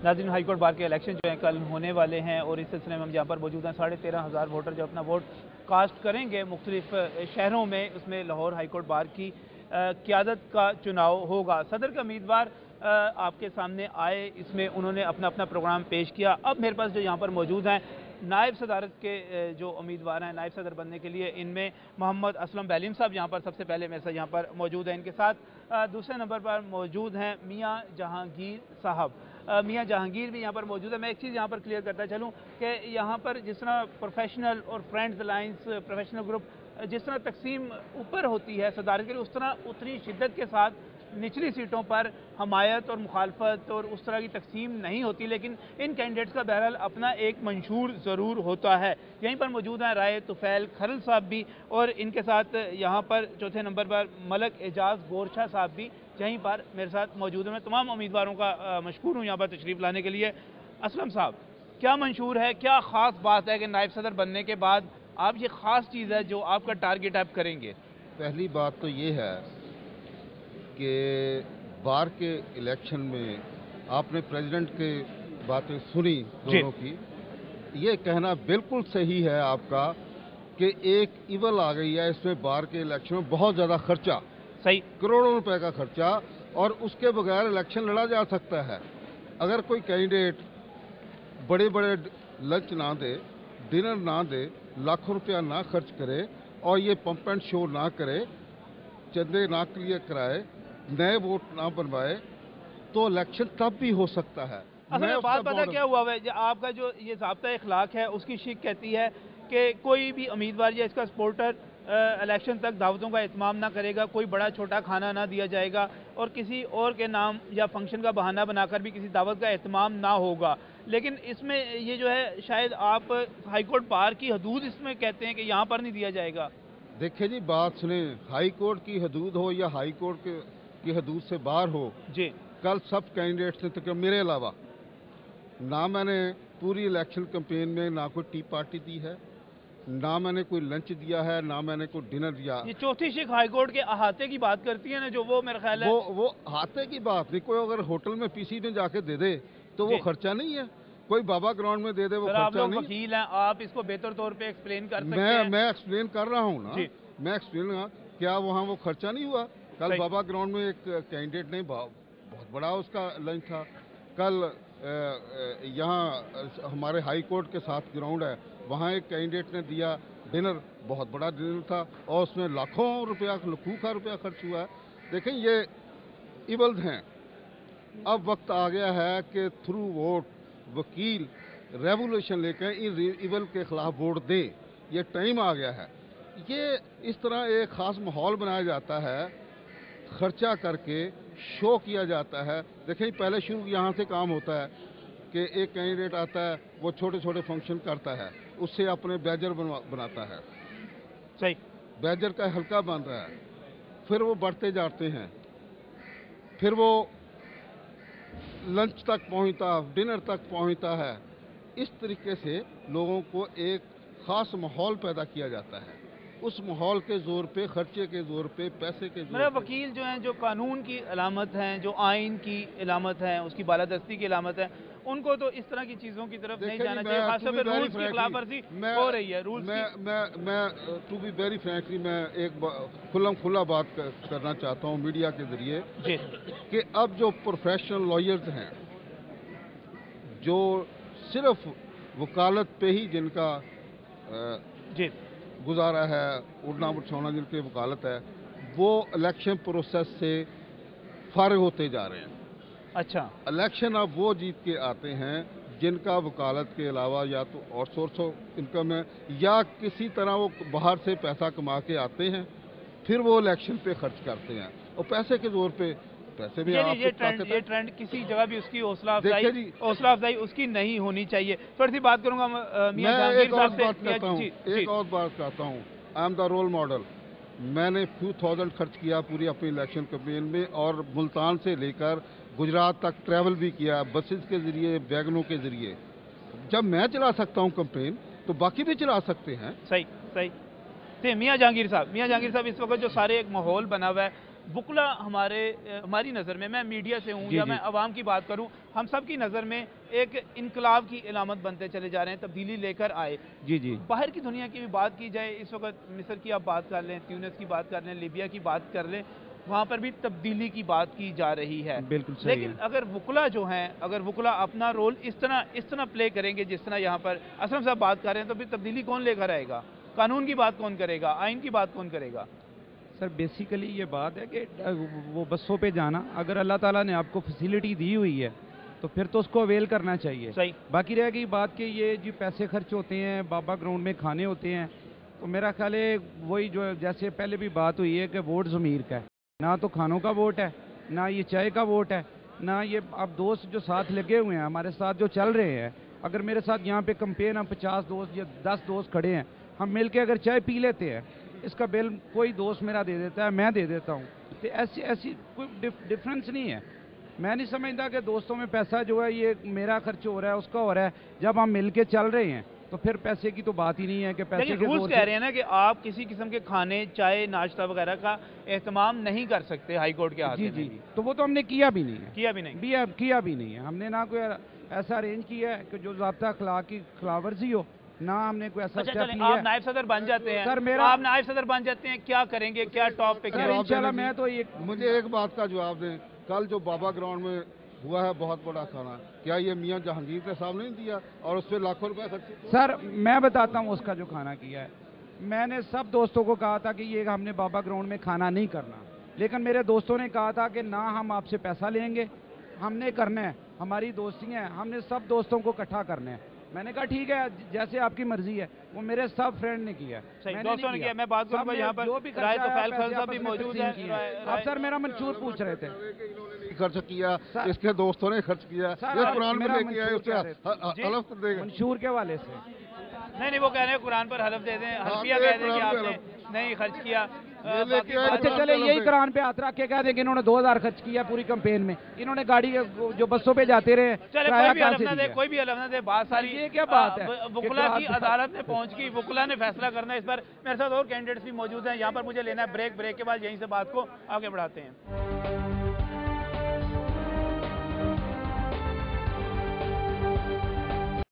नाज़रीन, high court bar के election जो है कल होने वाले हैं और इस सिलसिले में हम यहाँ पर मौजूद हैं। 13,500 वोटर जो अपना वोट कास्ट करेंगे मुख्तलिफ शहरों में, उसमें लाहौर हाईकोर्ट बार की क़यादत का चुनाव होगा। सदर के उम्मीदवार आपके सामने आए, इसमें उन्होंने अपना अपना प्रोग्राम पेश किया। अब मेरे पास जो यहाँ पर मौजूद हैं नायब सदारत के जो उम्मीदवार हैं नायब सदर बनने के लिए, इनमें मोहम्मद असलम बैलीम साहब यहाँ पर सबसे पहले मेरे साथ यहाँ पर मौजूद हैं। इनके साथ दूसरे नंबर पर मौजूद हैं मियाँ जहांगीर साहब। मियाँ जहांगीर भी यहाँ पर मौजूद है। मैं एक चीज़ यहाँ पर क्लियर करता चलूँ कि यहाँ पर जिस तरह प्रोफेशनल और फ्रेंड्स अलायंस प्रोफेशनल ग्रुप जिस तरह तकसीम ऊपर होती है सदारत के लिए, उस तरह उतनी शिद्दत के साथ निचली सीटों पर हमायत और मुखालफत और उस तरह की तकसीम नहीं होती। लेकिन इन कैंडिडेट्स का बहरहाल अपना एक मंशूर ज़रूर होता है। यहीं पर मौजूद हैं राय तुफैल खरल साहब भी, और इनके साथ यहाँ पर चौथे नंबर पर मलक एजाज गोरछा साहब भी यहीं पर मेरे साथ मौजूद हैं। मैं तमाम उम्मीदवारों का मशकूर हूँ यहाँ पर तशरीफ़ लाने के लिए। असलम साहब, क्या मंशूर है, क्या ख़ास बात है कि नायब सदर बनने के बाद आप ये ख़ास चीज़ है जो आपका टारगेट आप करेंगे? पहली बात तो ये है कि बार के इलेक्शन में आपने प्रेसिडेंट की बातें सुनी दोनों की, ये कहना बिल्कुल सही है आपका कि एक इवल आ गई है इसमें बार के इलेक्शन में, बहुत ज़्यादा खर्चा, सही करोड़ों रुपए का खर्चा, और उसके बगैर इलेक्शन लड़ा जा सकता है। अगर कोई कैंडिडेट बड़े बड़े लंच ना दे, डिनर ना दे, लाखों रुपया ना खर्च करे और ये पंप एंड शो ना करे, चंदे ना क्लियर कराए, नए वोट ना बनवाए, तो इलेक्शन तब भी हो सकता है। असल बात पता क्या हुआ है, आपका जो ये ज़ाब्ता इखलाक है उसकी शिक कहती है कि कोई भी उम्मीदवार या इसका सपोर्टर इलेक्शन तक दावतों का एहतमाम ना करेगा, कोई बड़ा छोटा खाना ना दिया जाएगा और किसी और के नाम या फंक्शन का बहाना बनाकर भी किसी दावत का एहतमाम ना होगा। लेकिन इसमें ये जो है शायद आप हाईकोर्ट बार की हदूद इसमें कहते हैं कि यहाँ पर नहीं दिया जाएगा। देखिए जी, बात सुने, हाई कोर्ट की हदूद हो या हाई कोर्ट की हदूद से बाहर हो जी, कल सब कैंडिडेट्स ने, तक मेरे अलावा, ना मैंने पूरी इलेक्शन कैंपेन में ना कोई टी पार्टी दी है, ना मैंने कोई लंच दिया है, ना मैंने कोई डिनर दिया। ये चौथी शिक हाईकोर्ट के अहाते की बात करती है ना, जो वो मेरा ख्याल है वो अहाते की बात नहीं। कोई अगर होटल में पीसी में जाके दे दे तो वो खर्चा नहीं है, कोई बाबा ग्राउंड में दे दे वो खर्चा आप लोग नहीं। वकील हैं, आप इसको बेहतर तौर पे एक्सप्लेन कर सकते हैं। मैं एक्सप्लेन कर रहा हूँ ना, मैं एक्सप्लेन, क्या वहाँ वो खर्चा नहीं हुआ? कल बाबा ग्राउंड में एक कैंडिडेट ने बहुत बड़ा उसका लंच था। कल यहाँ हमारे हाई कोर्ट के साथ ग्राउंड है, वहाँ एक कैंडिडेट ने दिया डिनर, बहुत बड़ा डिनर था और उसमें लाखों रुपया, लाखों का रुपया खर्च हुआ है। देखें, ये इवल्स हैं। अब वक्त आ गया है कि थ्रू वोट वकील रेवोल्यूशन लेकर इन इवल के खिलाफ वोट दे। ये टाइम आ गया है। ये इस तरह एक ख़ास माहौल बनाया जाता है, खर्चा करके शो किया जाता है। देखिए, पहले शुरू यहाँ से काम होता है कि एक कैंडिडेट आता है, वो छोटे छोटे फंक्शन करता है, उससे अपने बैजर बनाता है, सही बैजर का हल्का बन रहा है, फिर वो बढ़ते जाते हैं, फिर वो लंच तक पहुंचता, डिनर तक पहुंचता है। इस तरीके से लोगों को एक ख़ास माहौल पैदा किया जाता है। उस माहौल के ज़ोर पे, खर्चे के ज़ोर पे, पैसे के ज़ोर पे। वकील जो हैं, जो कानून की अलामत हैं, जो आइन की अलामत हैं, उसकी बालादस्ती की अलामत है, उनको तो इस तरह की चीज़ों की तरफ नहीं जाना चाहिए। खासतौर पर रूल्स की खिलाफवर्जी हो रही है। रूल्स मैं टू बी वेरी फ्रैंकली, मैं एक खुला बात करना चाहता हूँ मीडिया के ज़रिए कि अब जो प्रोफेशनल लॉयर्स हैं, जो सिर्फ वकालत पे ही जिनका गुजारा है, उड़ना बिछाना जिनकी वकालत है, वो इलेक्शन प्रोसेस से फारिग होते जा रहे हैं। अच्छा, इलेक्शन अब वो जीत के आते हैं जिनका वकालत के अलावा या तो और सोर्स ऑफ इनकम है या किसी तरह वो बाहर से पैसा कमा के आते हैं, फिर वो इलेक्शन पे खर्च करते हैं और पैसे के जोर पे पैसे भी। ये ट्रेंड किसी जगह भी उसकी हौसला अफजाई उसकी नहीं होनी चाहिए। थोड़ी सी बात करूंगा मियां जहांगीर साहब से। एक और बात कहता हूँ, I am the role model. मैंने फ्यू थाउजेंड खर्च किया पूरी अपनी इलेक्शन कैंपेन में, और मुल्तान से लेकर गुजरात तक ट्रैवल भी किया, बसेस के ज़रिए, वैगनों के ज़रिए। जब मैं चला सकता हूँ कैंपेन, तो बाकी भी चला सकते हैं। सही। मियां जहांगीर साहब, इस वक्त जो सारे एक माहौल बना हुआ है, वुकला हमारी नज़र में, मैं मीडिया से हूँ या मैं अवाम की बात करूँ, हम सब की नज़र में एक इनकलाब की इलामत बनते चले जा रहे हैं, तब्दीली लेकर आए। जी। बाहर की दुनिया की भी बात की जाए, इस वक्त मिस्र की आप बात कर लें, ट्यूनिस की बात कर लें, लीबिया की बात कर लें, वहाँ पर भी तब्दीली की बात की जा रही है। बिल्कुल सही। लेकिन अगर वुकला जो हैं, अगर वुकला अपना रोल इस तरह प्ले करेंगे जिस तरह यहाँ पर असलम साहब बात कर रहे हैं, तो फिर तब्दीली कौन लेकर आएगा? कानून की बात कौन करेगा? आइन की बात कौन करेगा? सर बेसिकली ये बात है कि वो बसों पे जाना, अगर अल्लाह ताला ने आपको फैसिलिटी दी हुई है तो फिर तो उसको अवेल करना चाहिए। सही। बाकी रह गई बात कि ये जो पैसे खर्च होते हैं, बाबा ग्राउंड में खाने होते हैं, तो मेरा ख्याल है वही जो जैसे पहले भी बात हुई है कि वोट ज़मीर का है, ना तो खानों का वोट है, ना ये चाय का वोट है, ना ये अब दोस्त जो साथ लगे हुए हैं, हमारे साथ जो चल रहे हैं, अगर मेरे साथ यहाँ पे कंपेन हम 50 दोस्त या 10 दोस्त खड़े हैं, हम मिल के अगर चाय पी लेते हैं, इसका बिल कोई दोस्त मेरा दे देता है, मैं दे देता हूँ, तो ऐसी कोई डिफरेंस नहीं है। मैं नहीं समझता कि दोस्तों में पैसा जो है ये मेरा खर्च हो रहा है, उसका हो रहा है। जब हम मिल के चल रहे हैं तो फिर पैसे की तो बात ही नहीं है कि पैसे के रूल्स कह रहे हैं ना कि आप किसी किस्म के खाने, चाय, नाश्ता वगैरह का एहतमाम नहीं कर सकते हाई कोर्ट के हाथ में। जी। तो वो तो हमने किया भी नहीं है। किया भी नहीं है। हमने ना कोई ऐसा अरेंज किया है कि जो ज़ाब्ता अखलाक की खिलाफवर्जी हो, ना हमने कोई ऐसा स्टेप लिया। आप नायब सदर बन जाते हैं सर, आप नायब सदर बन जाते हैं, क्या करेंगे, क्या टॉप पे? इंशाल्लाह मैं तो मुझे एक बात का जवाब दें, कल जो बाबा ग्राउंड में हुआ है बहुत बड़ा खाना, क्या ये मियां जहांगीर ने सामने नहीं दिया और उस पर लाखों रुपए खर्च? सर मैं बताता हूँ उसका जो खाना किया है, मैंने सब दोस्तों को कहा था कि ये हमने बाबा ग्राउंड में खाना नहीं करना, लेकिन मेरे दोस्तों ने कहा था कि ना हम आपसे पैसा लेंगे, हमने करना है, हमारी दोस्ती है, हमने सब दोस्तों को इकट्ठा करना है। मैंने कहा ठीक है, जैसे आपकी मर्जी है। वो मेरे सब फ्रेंड ने किया, दोस्तों ने किया। मैं बात करूंगा यहाँ पर जो भी साहब भी मौजूद है। आप सर मेरा मंशूर पूछ रहे थे। खर्च किया, इसके दोस्तों ने खर्च किया, ये कुरान में लेके आए, उससे हलफ देगा मंशूर के वाले से। नहीं, वो कह रहे हैं कुरान पर हलफ दे दें, हल्फिया कह दें कि आपने नहीं खर्च किया। अच्छा चले, यही कुरान पे हाथ रख के कह दें कि इन्होंने 2000 खर्च किया पूरी कैंपेन में, इन्होंने गाड़ी जो बसों पे जाते रहे। चले कोई भी हलफ ना दे, बात सारी ये क्या बात है? वुकला की अदालत में पहुंच गई, वुकला ने फैसला करना है इस पर। मेरे साथ और कैंडिडेट्स भी मौजूद हैं यहाँ पर, मुझे लेना है ब्रेक के बाद यहीं से बात को आगे बढ़ाते हैं।